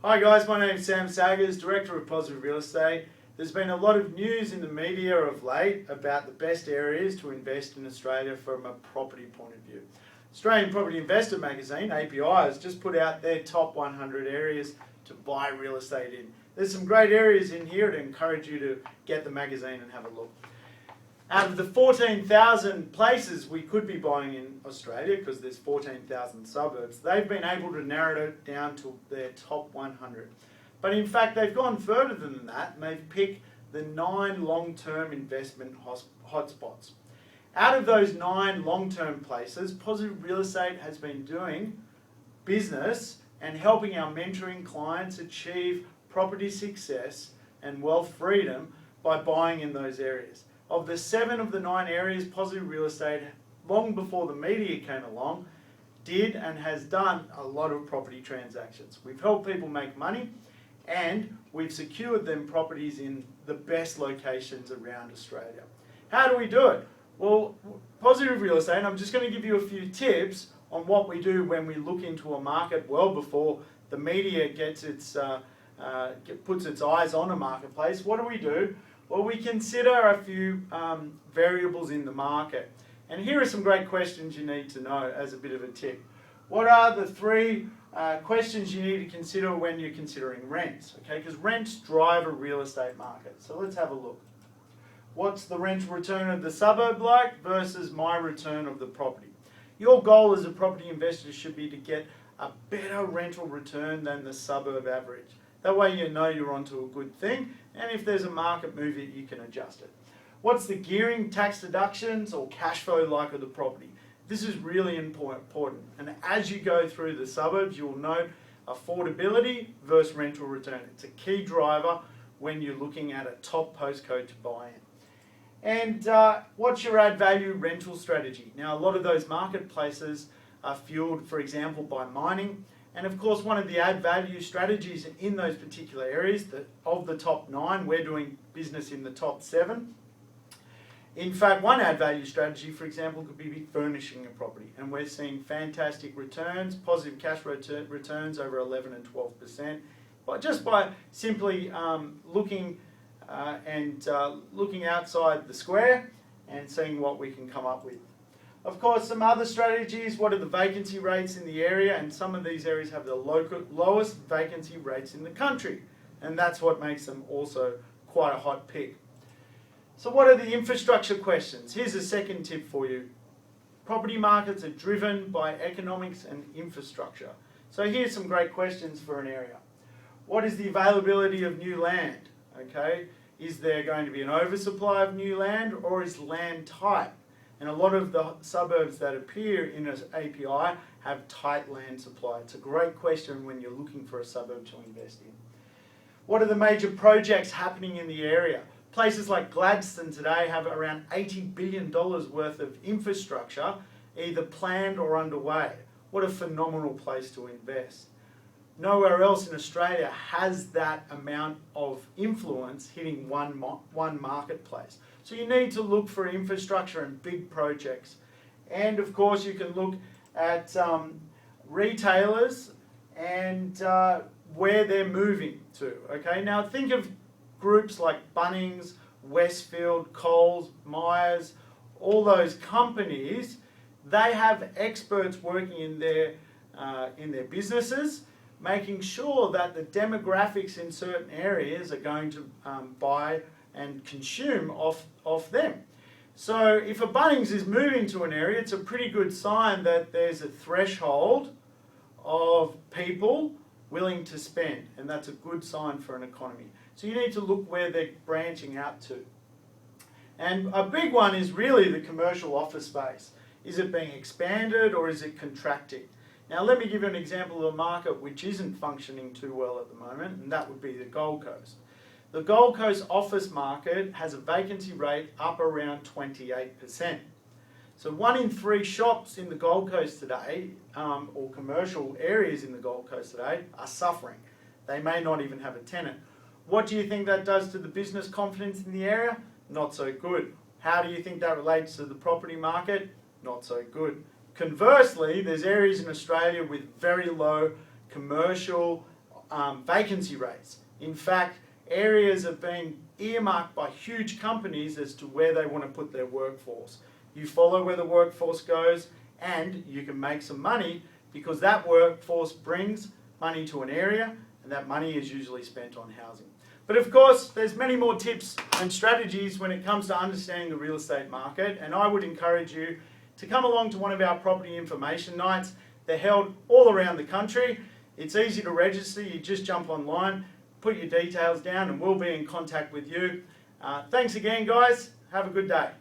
Hi guys, my name is Sam Saggers, Director of Positive Real Estate. There's been a lot of news in the media of late about the best areas to invest in Australia from a property point of view. Australian Property Investor magazine, API, has just put out their top 100 areas to buy real estate in. There's some great areas in here to encourage you to get the magazine and have a look. Out of the 14,000 places we could be buying in Australia, because there's 14,000 suburbs, they've been able to narrow it down to their top 100. But in fact, they've gone further than that, and they've picked the 9 long-term investment hotspots. Out of those 9 long-term places, Positive Real Estate has been doing business and helping our mentoring clients achieve property success and wealth freedom by buying in those areas. Of the 7 of the 9 areas, Positive Real Estate, long before the media came along, did and has done a lot of property transactions. We've helped people make money and we've secured them properties in the best locations around Australia. How do we do it? Well, Positive Real Estate, I'm just going to give you a few tips on what we do when we look into a market well before the media gets puts its eyes on a marketplace. What do? Well, we consider a few variables in the market. And here are some great questions you need to know as a bit of a tip. What are the 3 questions you need to consider when you're considering rents? Okay, because rents drive a real estate market. So let's have a look. What's the rental return of the suburb like versus my return of the property? Your goal as a property investor should be to get a better rental return than the suburb average. That way you know you're onto a good thing, and if there's a market move, you can adjust it. What's the gearing, tax deductions, or cash flow like of the property? This is really important. And as you go through the suburbs, you'll note affordability versus rental return. It's a key driver when you're looking at a top postcode to buy in. And what's your add value rental strategy? Now, a lot of those marketplaces are fueled, for example, by mining. And of course, one of the add value strategies in those particular areas, of the top 9, we're doing business in the top 7. In fact, one add value strategy, for example, could be furnishing a property. And we're seeing fantastic returns, positive cash returns over 11 and 12%, but just by simply looking outside the square and seeing what we can come up with. Of course, some other strategies, what are the vacancy rates in the area? And some of these areas have the lowest vacancy rates in the country. And that's what makes them also quite a hot pick. So what are the infrastructure questions? Here's a second tip for you. Property markets are driven by economics and infrastructure. So here's some great questions for an area. What is the availability of new land? Okay, is there going to be an oversupply of new land, or is land tight? And a lot of the suburbs that appear in an API have tight land supply. It's a great question when you're looking for a suburb to invest in. What are the major projects happening in the area? Places like Gladstone today have around $80 billion worth of infrastructure, either planned or underway. What a phenomenal place to invest. Nowhere else in Australia has that amount of influence hitting one marketplace. So you need to look for infrastructure and big projects. And of course you can look at retailers and where they're moving to. Okay, now think of groups like Bunnings, Westfield, Coles, Myers, all those companies. They have experts working in their businesses, making sure that the demographics in certain areas are going to buy and consume off them. So if a Bunnings is moving to an area, it's a pretty good sign that there's a threshold of people willing to spend, and that's a good sign for an economy. So you need to look where they're branching out to. And a big one is really the commercial office space. Is it being expanded or is it contracting? Now let me give you an example of a market which isn't functioning too well at the moment, and that would be the Gold Coast. The Gold Coast office market has a vacancy rate up around 28%. So 1 in 3 shops in the Gold Coast today, or commercial areas in the Gold Coast today, are suffering. They may not even have a tenant. What do you think that does to the business confidence in the area? Not so good. How do you think that relates to the property market? Not so good. Conversely, there's areas in Australia with very low commercial vacancy rates. In fact, areas have been earmarked by huge companies as to where they want to put their workforce. You follow where the workforce goes and you can make some money because that workforce brings money to an area and that money is usually spent on housing. But of course, there's many more tips and strategies when it comes to understanding the real estate market, and I would encourage you to come along to one of our property information nights. They're held all around the country. It's easy to register. You just jump online, put your details down, and we'll be in contact with you. Thanks again, guys. Have a good day.